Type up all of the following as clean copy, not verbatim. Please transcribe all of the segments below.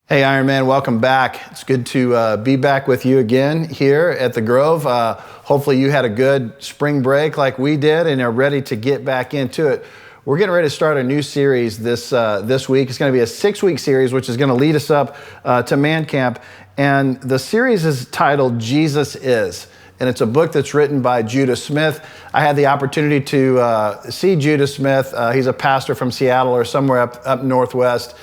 Hey Ironman, welcome back. It's good to be back with you again here at the Grove. Hopefully you had a good spring break like we did and are ready to get back into it. We're getting ready to start a new series this week. It's going to be a 6-week series, which is going to lead us up to Man Camp. And the series is titled Jesus Is. And it's a book that's written by Judas Smiths. I had the opportunity to see Judas Smiths. He's a pastor from Seattle or somewhere up northwest.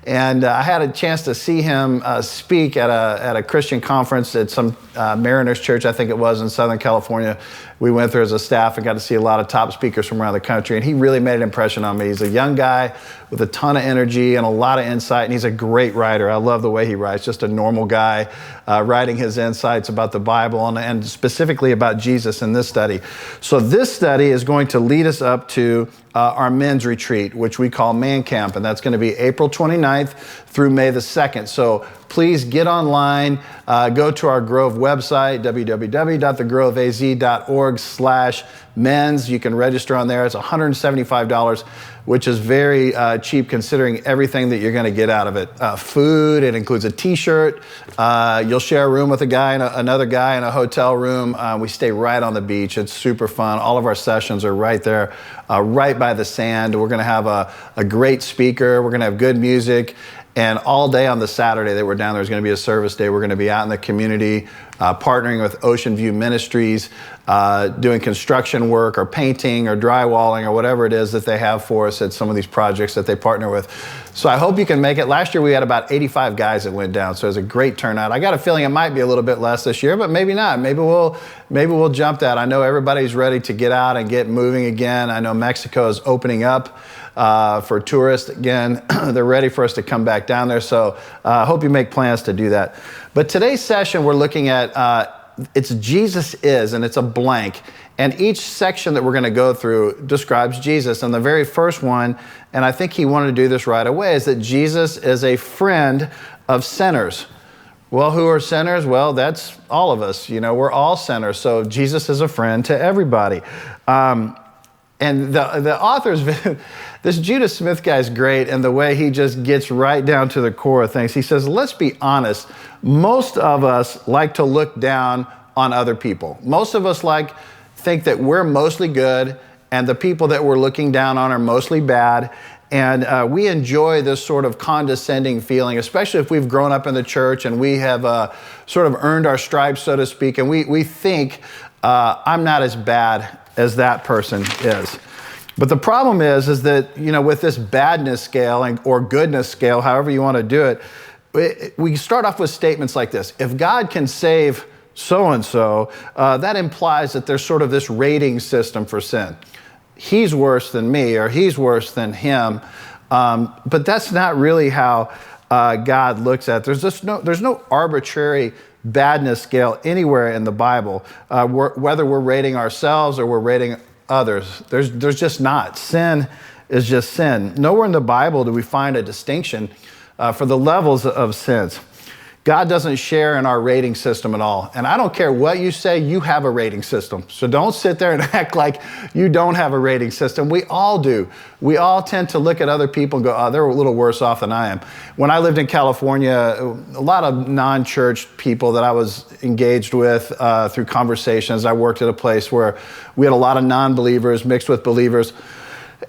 And I had a chance to see him speak at a Christian conference at some Mariners church, I think it was, in Southern California. We went there as a staff and got to see a lot of top speakers from around the country. And he really made an impression on me. He's a young guy with a ton of energy and a lot of insight. And he's a great writer. I love the way he writes. Just a normal guy writing his insights about the Bible and specifically about Jesus in this study. So this study is going to lead us up to our men's retreat, which we call Man Camp. And that's going to be April 29th through May the 2nd. So please get online, go to our Grove website, www.thegroveaz.org/men's. You can register on there. It's $175, which is very cheap considering everything that you're going to get out of it. Food, it includes a t-shirt. You'll share a room with another guy in a hotel room. We stay right on the beach. It's super fun. All of our sessions are right there, right by the sand. We're going to have a great speaker. We're going to have good music. And all day on the Saturday that we're down there is going to be a service day. We're going to be out in the community, partnering with Ocean View Ministries, doing construction work or painting or drywalling or whatever it is that they have for us at some of these projects that they partner with. So I hope you can make it. Last year we had about 85 guys that went down, so it was a great turnout. I got a feeling it might be a little bit less this year, but maybe not. Maybe we'll jump that. I know everybody's ready to get out and get moving again. I know Mexico is opening up for tourists again. They're ready for us to come back down there. So I hope you make plans to do that. But today's session, we're looking at, it's Jesus Is, and it's a blank. And each section that we're going to go through describes Jesus. And the very first one, and I think he wanted to do this right away, is that Jesus is a friend of sinners. Well, who are sinners? Well, that's all of us. You know, we're all sinners. So Jesus is a friend to everybody. And the author's, this Judas Smith guy's great, and the way he just gets right down to the core of things. He says, let's be honest, most of us like to look down on other people. Most of us think that we're mostly good, and the people that we're looking down on are mostly bad. And we enjoy this sort of condescending feeling, especially if we've grown up in the church and we have sort of earned our stripes, so to speak, and we think, I'm not as bad as that person is. But the problem is that, you know, with this badness scale or goodness scale, however you want to do it, we start off with statements like this. If God can save so-and-so, that implies that there's sort of this rating system for sin. He's worse than me, or he's worse than him. But that's not really how God looks at it. There's no arbitrary badness scale anywhere in the Bible, whether we're rating ourselves or we're rating others. There's just not. Sin is just sin. Nowhere in the Bible do we find a distinction for the levels of sins. God doesn't share in our rating system at all. And I don't care what you say, you have a rating system. So don't sit there and act like you don't have a rating system. We all do. We all tend to look at other people and go, oh, they're a little worse off than I am. When I lived in California, a lot of non-church people that I was engaged with through conversations, I worked at a place where we had a lot of non-believers mixed with believers.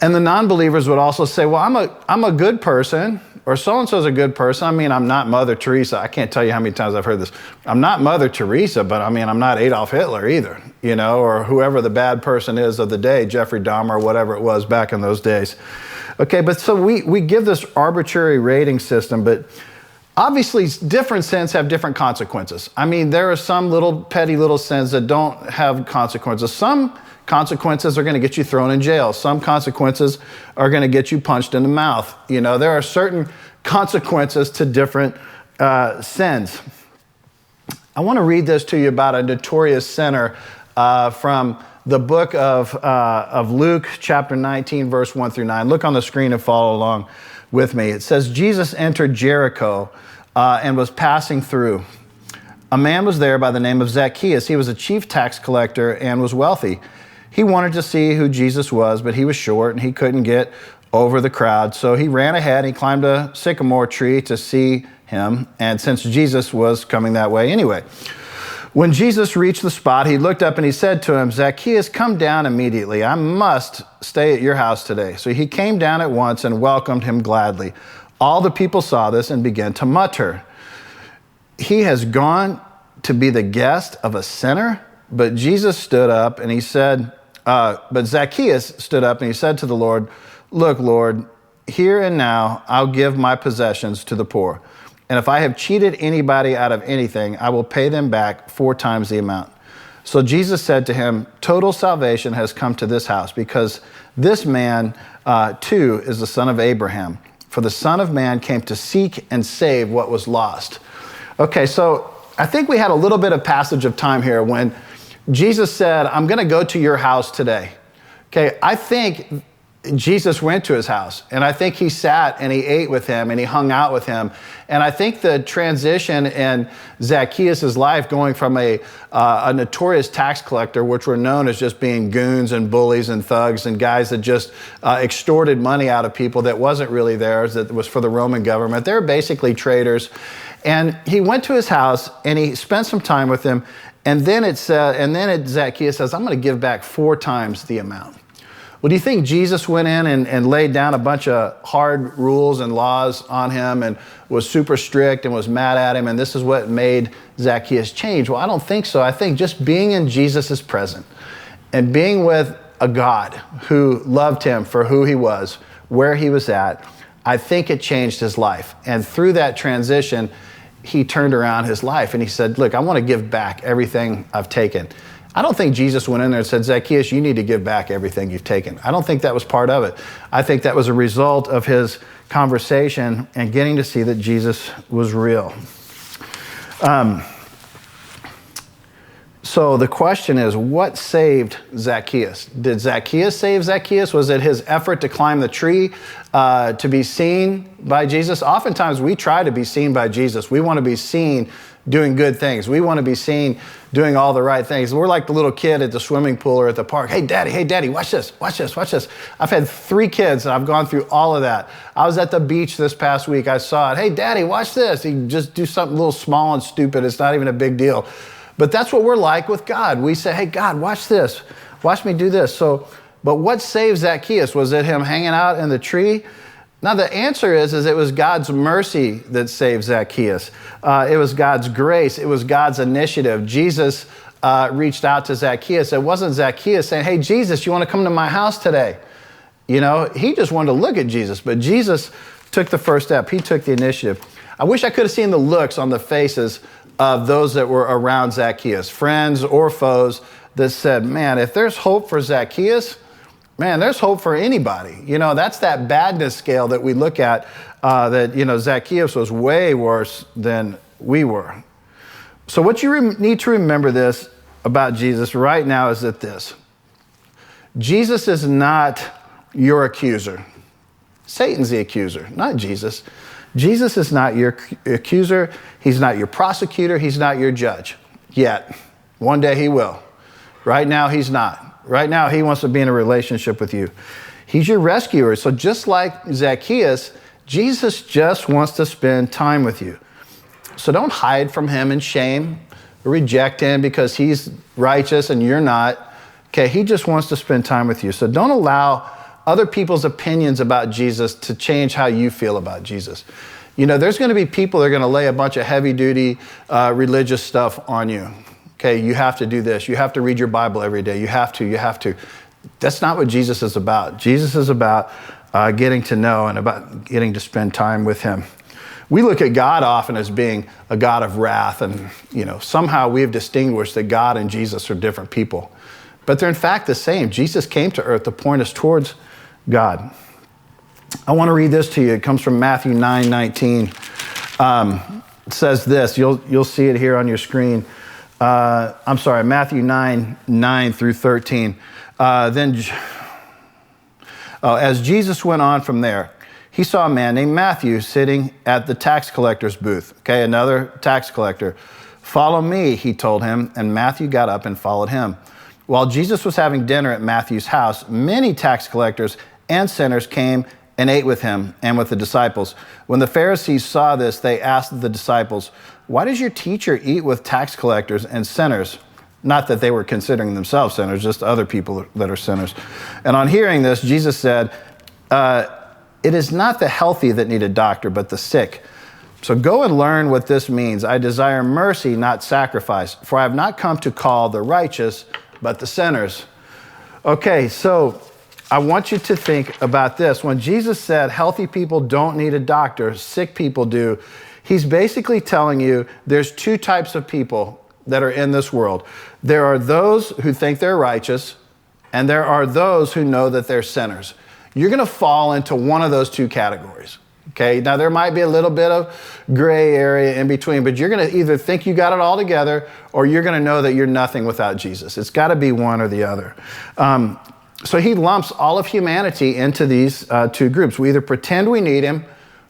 And the non-believers would also say, well, I'm a good person, or so-and-so's a good person. I mean, I'm not Mother Teresa. I can't tell you how many times I've heard this. I'm not Mother Teresa, but I mean, I'm not Adolf Hitler either, you know, or whoever the bad person is of the day, Jeffrey Dahmer, or whatever it was back in those days. Okay, but so we give this arbitrary rating system, but obviously different sins have different consequences. I mean, there are some little petty little sins that don't have consequences. Some consequences are going to get you thrown in jail. Some consequences are going to get you punched in the mouth. You know, there are certain consequences to different sins. I want to read this to you about a notorious sinner from the book of Luke, chapter 19, verse 1 through 9. Look on the screen and follow along with me. It says, Jesus entered Jericho and was passing through. A man was there by the name of Zacchaeus. He was a chief tax collector and was wealthy. He wanted to see who Jesus was, but he was short and he couldn't get over the crowd. So he ran ahead, he climbed a sycamore tree to see him, and since Jesus was coming that way anyway. When Jesus reached the spot, he looked up and he said to him, "Zacchaeus, come down immediately. I must stay at your house today." So he came down at once and welcomed him gladly. All the people saw this and began to mutter, "He has gone to be the guest of a sinner?" But Jesus stood up and he said, but Zacchaeus stood up and he said to the Lord, "Look, Lord, here and now I'll give my possessions to the poor. And if I have cheated anybody out of anything, I will pay them back 4 times the amount." So Jesus said to him, "Total salvation has come to this house, because this man too is the son of Abraham. For the Son of Man came to seek and save what was lost." Okay, so I think we had a little bit of passage of time here when Jesus said, "I'm going to go to your house today." Okay, I think Jesus went to his house, and I think he sat and he ate with him and he hung out with him. And I think the transition in Zacchaeus' life, going from a notorious tax collector, which were known as just being goons and bullies and thugs and guys that just extorted money out of people that wasn't really theirs, that was for the Roman government. They were basically traitors. And he went to his house and he spent some time with him. And then Zacchaeus says, "I'm going to give back 4 times the amount." Well, do you think Jesus went in and laid down a bunch of hard rules and laws on him and was super strict and was mad at him, and this is what made Zacchaeus change? Well, I don't think so. I think just being in Jesus' presence and being with a God who loved him for who he was, where he was at, I think it changed his life. And through that transition, he turned around his life and he said, "Look, I want to give back everything I've taken." I don't think Jesus went in there and said, "Zacchaeus, you need to give back everything you've taken." I don't think that was part of it. I think that was a result of his conversation and getting to see that Jesus was real. So the question is, what saved Zacchaeus? Did Zacchaeus save Zacchaeus? Was it his effort to climb the tree to be seen by Jesus? Oftentimes we try to be seen by Jesus. We want to be seen doing good things. We want to be seen doing all the right things. We're like the little kid at the swimming pool or at the park. Hey, daddy, watch this, watch this, watch this. I've had 3 kids and I've gone through all of that. I was at the beach this past week. I saw it. Hey, daddy, watch this. You just do something a little small and stupid. It's not even a big deal. But that's what we're like with God. We say, "Hey, God, watch this. Watch me do this." But what saved Zacchaeus? Was it him hanging out in the tree? Now, the answer is it was God's mercy that saved Zacchaeus. It was God's grace. It was God's initiative. Jesus reached out to Zacchaeus. It wasn't Zacchaeus saying, "Hey, Jesus, you want to come to my house today?" You know, he just wanted to look at Jesus, but Jesus took the first step. He took the initiative. I wish I could have seen the looks on the faces of those that were around Zacchaeus, friends or foes, that said, "Man, if there's hope for Zacchaeus, man, there's hope for anybody." You know, that's that badness scale that we look at, that, you know, Zacchaeus was way worse than we were. So what you need to remember this about Jesus right now is that Jesus is not your accuser. Satan's the accuser, not Jesus. Jesus is not your accuser. He's not your prosecutor. He's not your judge yet. One day he will. Right now, he's not. Right now, he wants to be in a relationship with you. He's your rescuer. So just like Zacchaeus, Jesus just wants to spend time with you. So don't hide from him in shame or reject him because he's righteous and you're not. Okay, he just wants to spend time with you. So don't allow other people's opinions about Jesus to change how you feel about Jesus. You know, there's going to be people that are going to lay a bunch of heavy-duty religious stuff on you. Okay, you have to do this. You have to read your Bible every day. You have to. That's not what Jesus is about. Jesus is about getting to know and about getting to spend time with him. We look at God often as being a God of wrath, and, you know, somehow we've distinguished that God and Jesus are different people. But they're in fact the same. Jesus came to earth to point us towards God. I want to read this to you. It comes from Matthew 9:19. It says this. You'll see it here on your screen. Matthew 9 through 13. As Jesus went on from there, he saw a man named Matthew sitting at the tax collector's booth. Okay, another tax collector. "Follow me," he told him, and Matthew got up and followed him. While Jesus was having dinner at Matthew's house, many tax collectors and sinners came and ate with him and with the disciples. When the Pharisees saw this, they asked the disciples, "Why does your teacher eat with tax collectors and sinners?" Not that they were considering themselves sinners, just other people that are sinners. And on hearing this, Jesus said, "It is not the healthy that need a doctor, but the sick. So go and learn what this means. I desire mercy, not sacrifice, for I have not come to call the righteous, but the sinners." Okay, so I want you to think about this. When Jesus said healthy people don't need a doctor, sick people do, he's basically telling you there's two types of people that are in this world. There are those who think they're righteous, and there are those who know that they're sinners. You're going to fall into one of those two categories. Okay, now there might be a little bit of gray area in between, but you're going to either think you got it all together, or you're going to know that you're nothing without Jesus. It's got to be one or the other. So he lumps all of humanity into these two groups. We either pretend we need him,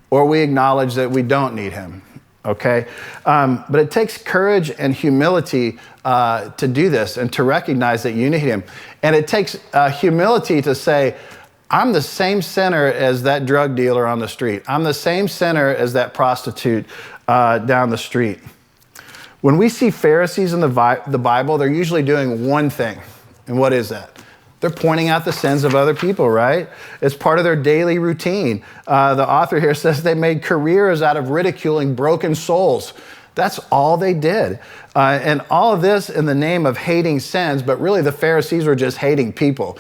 or we acknowledge that we don't need him. Okay, but it takes courage and humility to do this and to recognize that you need him. And it takes humility to say, I'm the same sinner as that drug dealer on the street. I'm the same sinner as that prostitute down the street. When we see Pharisees in the Bible, they're usually doing one thing. And what is that? They're pointing out the sins of other people, right? It's part of their daily routine. The author here says they made careers out of ridiculing broken souls. That's all they did. And all of this in the name of hating sins, but really the Pharisees were just hating people.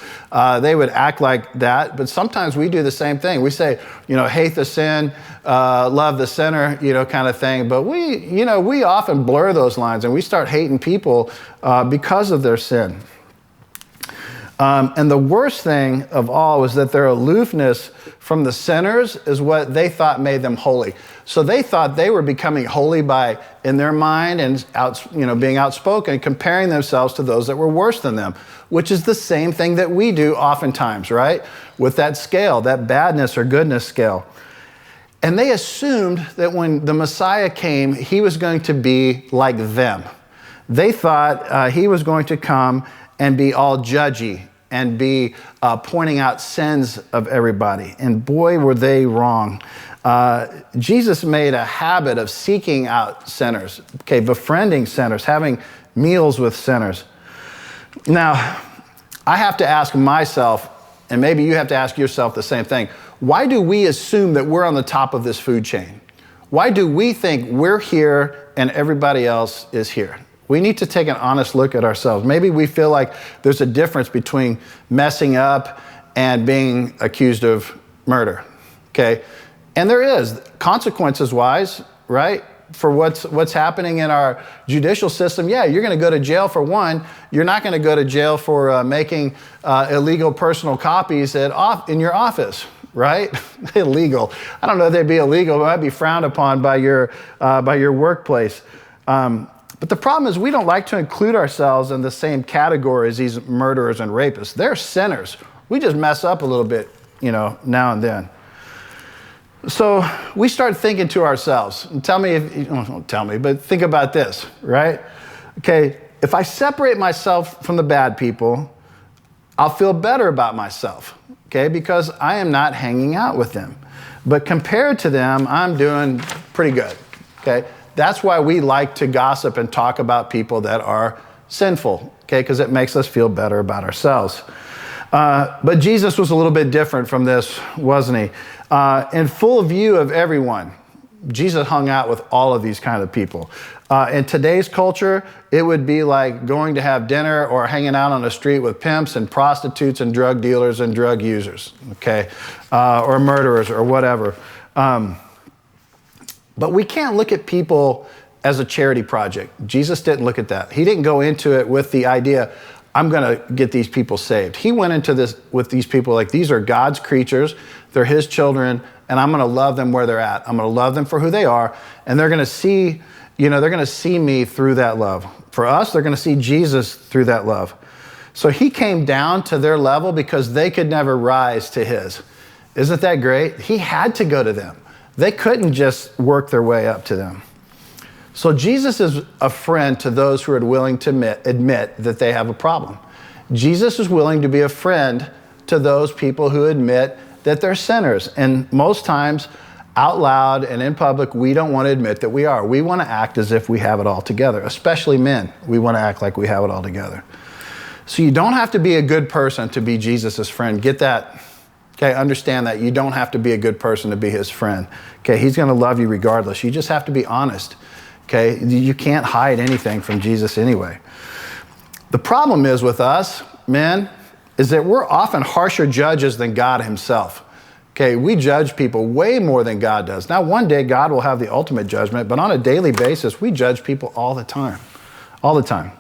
They would act like that, but sometimes we do the same thing. We say, hate the sin, love the sinner, kind of thing. But we often blur those lines and we start hating people because of their sin. And the worst thing of all was that their aloofness from the sinners is what they thought made them holy. So they thought they were becoming holy by, in their mind, and being outspoken, comparing themselves to those that were worse than them, which is the same thing that we do oftentimes, right? With that scale, that badness or goodness scale. And they assumed that when the Messiah came, he was going to be like them. They thought he was going to come and be all judgy and be pointing out sins of everybody. And boy, were they wrong. Jesus made a habit of seeking out sinners, befriending sinners, having meals with sinners. Now, I have to ask myself, and maybe you have to ask yourself the same thing, why do we assume that we're on the top of this food chain? Why do we think we're here and everybody else is here? We need to take an honest look at ourselves. Maybe we feel like there's a difference between messing up and being accused of murder, okay? And there is, consequences-wise, right? For what's happening in our judicial system, yeah, you're going to go to jail for one. You're not going to go to jail for making illegal personal copies in your office, right? Illegal. I don't know if they'd be illegal, but it might be frowned upon by your workplace. But the problem is we don't like to include ourselves in the same category as these murderers and rapists. They're sinners. We just mess up a little bit, now and then. So we start thinking to ourselves, and but think about this, right? Okay, if I separate myself from the bad people, I'll feel better about myself, okay, because I am not hanging out with them. But compared to them, I'm doing pretty good, okay? That's why we like to gossip and talk about people that are sinful, okay, because it makes us feel better about ourselves. But Jesus was a little bit different from this, wasn't he? In full view of everyone, Jesus hung out with all of these kind of people. In today's culture, it would be like going to have dinner or hanging out on the street with pimps and prostitutes and drug dealers and drug users, okay, or murderers or whatever. But we can't look at people as a charity project. Jesus didn't look at that. He didn't go into it with the idea, I'm going to get these people saved. He went into this with these people like, these are God's creatures, they're his children, and I'm going to love them where they're at. I'm going to love them for who they are, and they're going to see, they're going to see me through that love. For us, they're going to see Jesus through that love. So he came down to their level because they could never rise to his. Isn't that great? He had to go to them. They couldn't just work their way up to them. So Jesus is a friend to those who are willing to admit that they have a problem. Jesus is willing to be a friend to those people who admit that they're sinners. And most times, out loud and in public, we don't want to admit that we are. We want to act as if we have it all together, especially men. We want to act like we have it all together. So you don't have to be a good person to be Jesus' friend. Get that? Okay, understand that. You don't have to be a good person to be his friend. Okay, he's going to love you regardless. You just have to be honest. Okay, you can't hide anything from Jesus anyway. The problem is with us, men, is that we're often harsher judges than God himself. Okay, we judge people way more than God does. Now, one day God will have the ultimate judgment, but on a daily basis, we judge people all the time. All the time.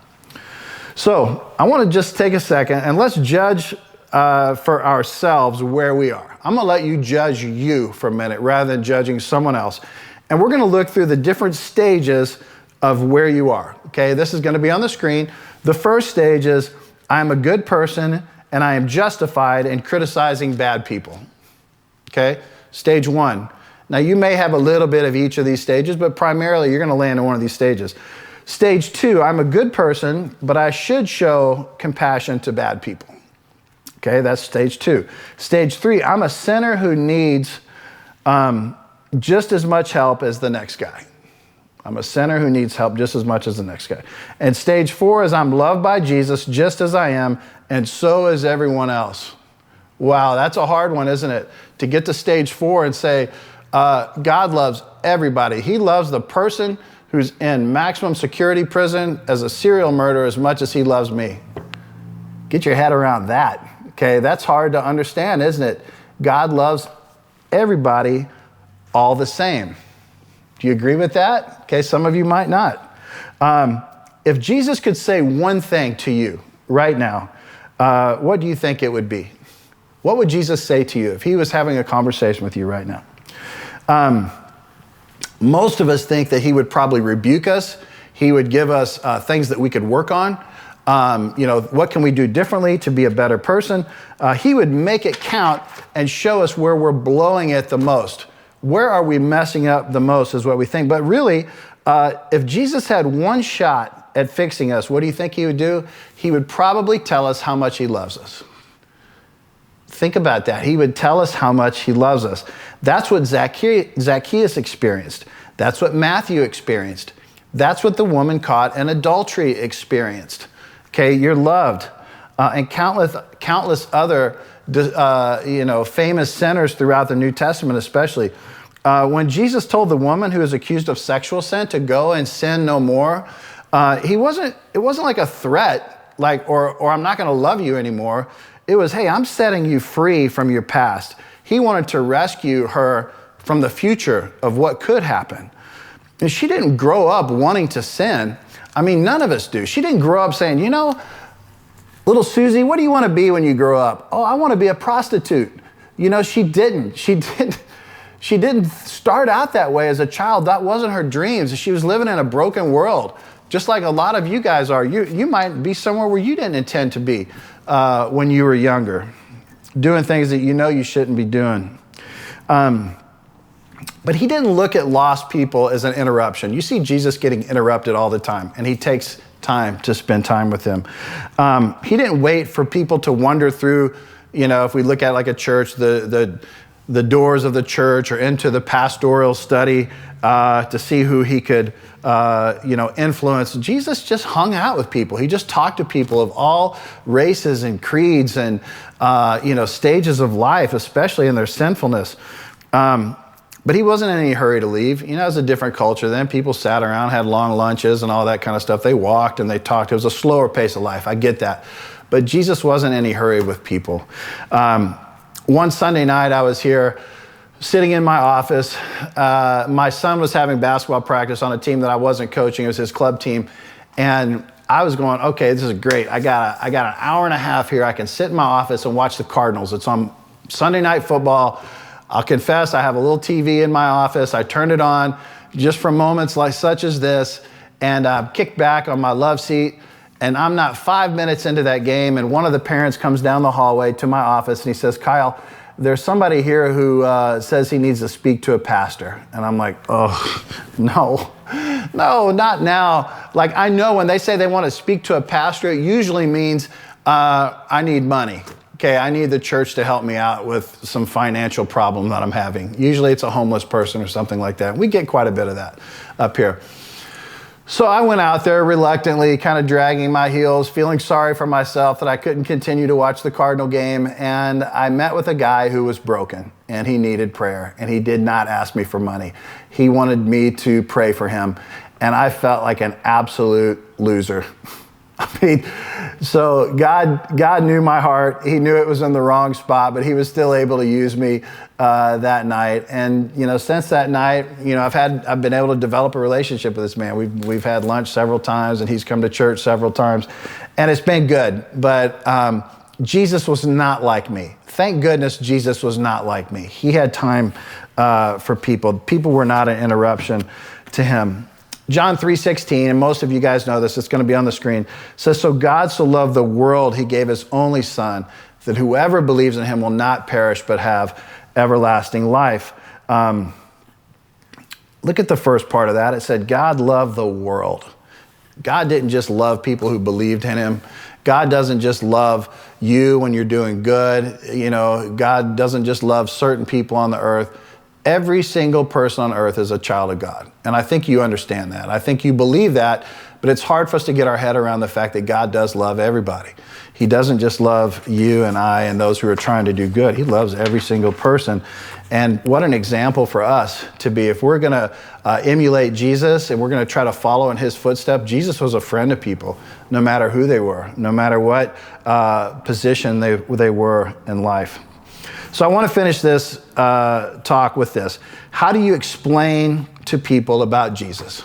So I want to just take a second and let's judge for ourselves where we are. I'm going to let you judge you for a minute rather than judging someone else. And we're going to look through the different stages of where you are. Okay, this is going to be on the screen. The first stage is I am a good person and I am justified in criticizing bad people. Okay, stage one. Now you may have a little bit of each of these stages, but primarily you're going to land in one of these stages. Stage two, I'm a good person, but I should show compassion to bad people. Okay, that's stage two. Stage three, I'm a sinner who needs just as much help as the next guy. I'm a sinner who needs help just as much as the next guy. And stage four is I'm loved by Jesus just as I am, and so is everyone else. Wow, that's a hard one, isn't it? To get to stage four and say, God loves everybody. He loves the person who's in maximum security prison as a serial murderer as much as he loves me. Get your head around that. Okay, that's hard to understand, isn't it? God loves everybody all the same. Do you agree with that? Okay, some of you might not. If Jesus could say one thing to you right now, what do you think it would be? What would Jesus say to you if he was having a conversation with you right now? Most of us think that he would probably rebuke us. He would give us things that we could work on. What can we do differently to be a better person? He would make it count and show us where we're blowing it the most. Where are we messing up the most is what we think. But really, if Jesus had one shot at fixing us, what do you think he would do? He would probably tell us how much he loves us. Think about that. He would tell us how much he loves us. That's what Zacchaeus experienced. That's what Matthew experienced. That's what the woman caught in adultery experienced. Okay, you're loved. And countless other famous sinners throughout the New Testament especially. When Jesus told the woman who was accused of sexual sin to go and sin no more, it wasn't like a threat, or I'm not going to love you anymore. It was, hey, I'm setting you free from your past. He wanted to rescue her from the future of what could happen. And she didn't grow up wanting to sin. I mean, none of us do. She didn't grow up saying, little Susie, what do you want to be when you grow up? Oh, I want to be a prostitute. She didn't. She didn't start out that way as a child. That wasn't her dreams. She was living in a broken world, just like a lot of you guys are. You might be somewhere where you didn't intend to be when you were younger, doing things that you shouldn't be doing. But he didn't look at lost people as an interruption. You see Jesus getting interrupted all the time, and he takes time to spend time with them. He didn't wait for people to wander through, if we look at like a church, the doors of the church or into the pastoral study to see who he could, influence. Jesus just hung out with people. He just talked to people of all races and creeds and, stages of life, especially in their sinfulness. But he wasn't in any hurry to leave. It was a different culture then. People sat around, had long lunches and all that kind of stuff. They walked and they talked. It was a slower pace of life. I get that. But Jesus wasn't in any hurry with people. One Sunday night, I was here sitting in my office. My son was having basketball practice on a team that I wasn't coaching. It was his club team. And I was going, okay, this is great. I got an hour and a half here. I can sit in my office and watch the Cardinals. It's on Sunday Night Football. I'll confess, I have a little TV in my office. I turned it on just for moments like such as this, and kicked back on my love seat. And I'm not 5 minutes into that game, and one of the parents comes down the hallway to my office, and he says, Kyle, there's somebody here who says he needs to speak to a pastor. And I'm like, oh, no, not now. Like, I know when they say they want to speak to a pastor, it usually means I need money. Okay, I need the church to help me out with some financial problem that I'm having. Usually it's a homeless person or something like that. We get quite a bit of that up here. So I went out there reluctantly, kind of dragging my heels, feeling sorry for myself that I couldn't continue to watch the Cardinal game. And I met with a guy who was broken and he needed prayer. And he did not ask me for money. He wanted me to pray for him. And I felt like an absolute loser. I mean, so God knew my heart. He knew it was in the wrong spot, but he was still able to use me that night. And since that night, I've been able to develop a relationship with this man. We've had lunch several times, and he's come to church several times, and it's been good. But Jesus was not like me. Thank goodness Jesus was not like me. He had time for people. People were not an interruption to him. John 3:16, and most of you guys know this, it's going to be on the screen, says, "So God so loved the world, he gave his only son, that whoever believes in him will not perish, but have everlasting life." Look at the first part of that. It said, God loved the world. God didn't just love people who believed in him. God doesn't just love you when you're doing good. God doesn't just love certain people on the earth. Every single person on earth is a child of God. And I think you understand that. I think you believe that, but it's hard for us to get our head around the fact that God does love everybody. He doesn't just love you and I and those who are trying to do good. He loves every single person. And what an example for us to be. If we're going to emulate Jesus and we're going to try to follow in his footsteps, Jesus was a friend of people, no matter who they were, no matter what position they were in life. So I want to finish this talk with this. How do you explain to people about Jesus?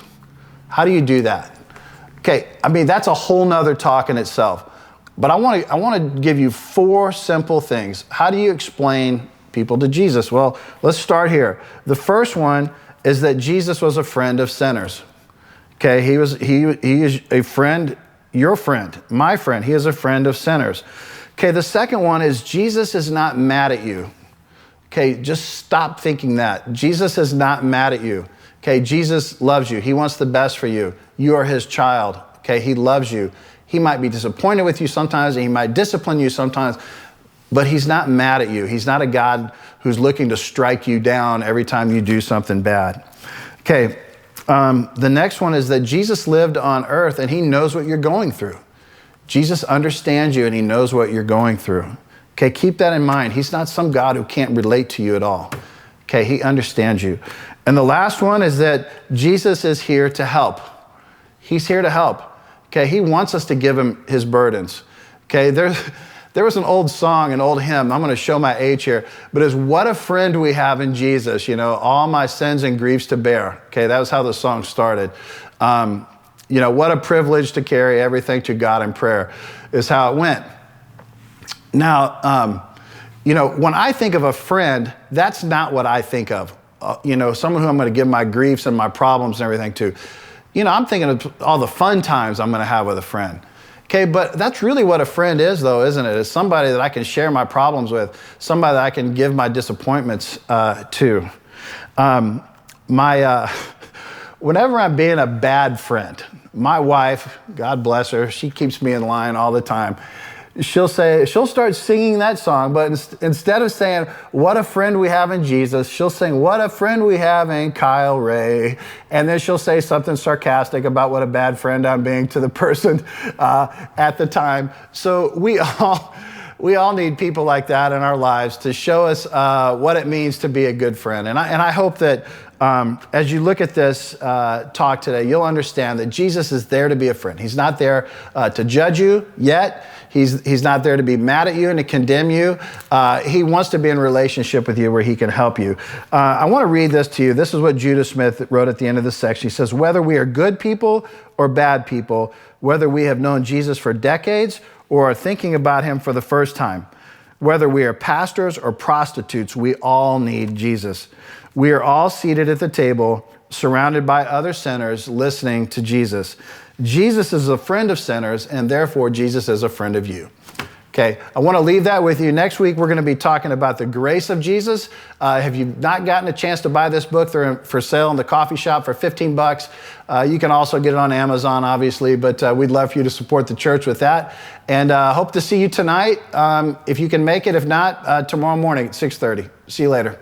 How do you do that? Okay, that's a whole nother talk in itself. But I want to give you 4 simple things. How do you explain people to Jesus? Well, let's start here. The first one is that Jesus was a friend of sinners. Okay, he is a friend, your friend, my friend. He is a friend of sinners. Okay, the second one is Jesus is not mad at you. Okay, just stop thinking that. Jesus is not mad at you. Okay, Jesus loves you. He wants the best for you. You are his child. Okay, he loves you. He might be disappointed with you sometimes, and he might discipline you sometimes, but he's not mad at you. He's not a God who's looking to strike you down every time you do something bad. Okay, the next one is that Jesus lived on earth, and he knows what you're going through. Jesus understands you and he knows what you're going through. Okay, keep that in mind. He's not some God who can't relate to you at all. Okay, he understands you. And the last one is that Jesus is here to help. He's here to help. Okay, he wants us to give him his burdens. Okay, there was an old song, an old hymn. I'm going to show my age here, but it's "What a Friend We Have in Jesus, all my sins and griefs to bear." Okay, that was how the song started. What a privilege to carry everything to God in prayer is how it went. Now, when I think of a friend, that's not what I think of. Someone who I'm going to give my griefs and my problems and everything to. I'm thinking of all the fun times I'm going to have with a friend. Okay, but that's really what a friend is, though, isn't it? It's somebody that I can share my problems with, somebody that I can give my disappointments to. Whenever I'm being a bad friend, my wife, God bless her, she keeps me in line all the time. She'll start singing that song, but instead of saying, "What a friend we have in Jesus," she'll sing, "What a friend we have in Kyle Ray." And then she'll say something sarcastic about what a bad friend I'm being to the person at the time. So we all need people like that in our lives to show us what it means to be a good friend. And I hope that as you look at this talk today, you'll understand that Jesus is there to be a friend. He's not there to judge you yet. He's not there to be mad at you and to condemn you. He wants to be in relationship with you where he can help you. I want to read this to you. This is what Judas Smiths wrote at the end of this section. He says, "Whether we are good people or bad people, whether we have known Jesus for decades or are thinking about him for the first time, whether we are pastors or prostitutes, we all need Jesus. We are all seated at the table, surrounded by other sinners, listening to Jesus. Jesus is a friend of sinners, and therefore Jesus is a friend of you." Okay, I want to leave that with you. Next week, we're going to be talking about the grace of Jesus. Have you not gotten a chance to buy this book? They're for sale in the coffee shop for $15. You can also get it on Amazon, obviously, but we'd love for you to support the church with that. And hope to see you tonight, if you can make it. If not, tomorrow morning at 6:30. See you later.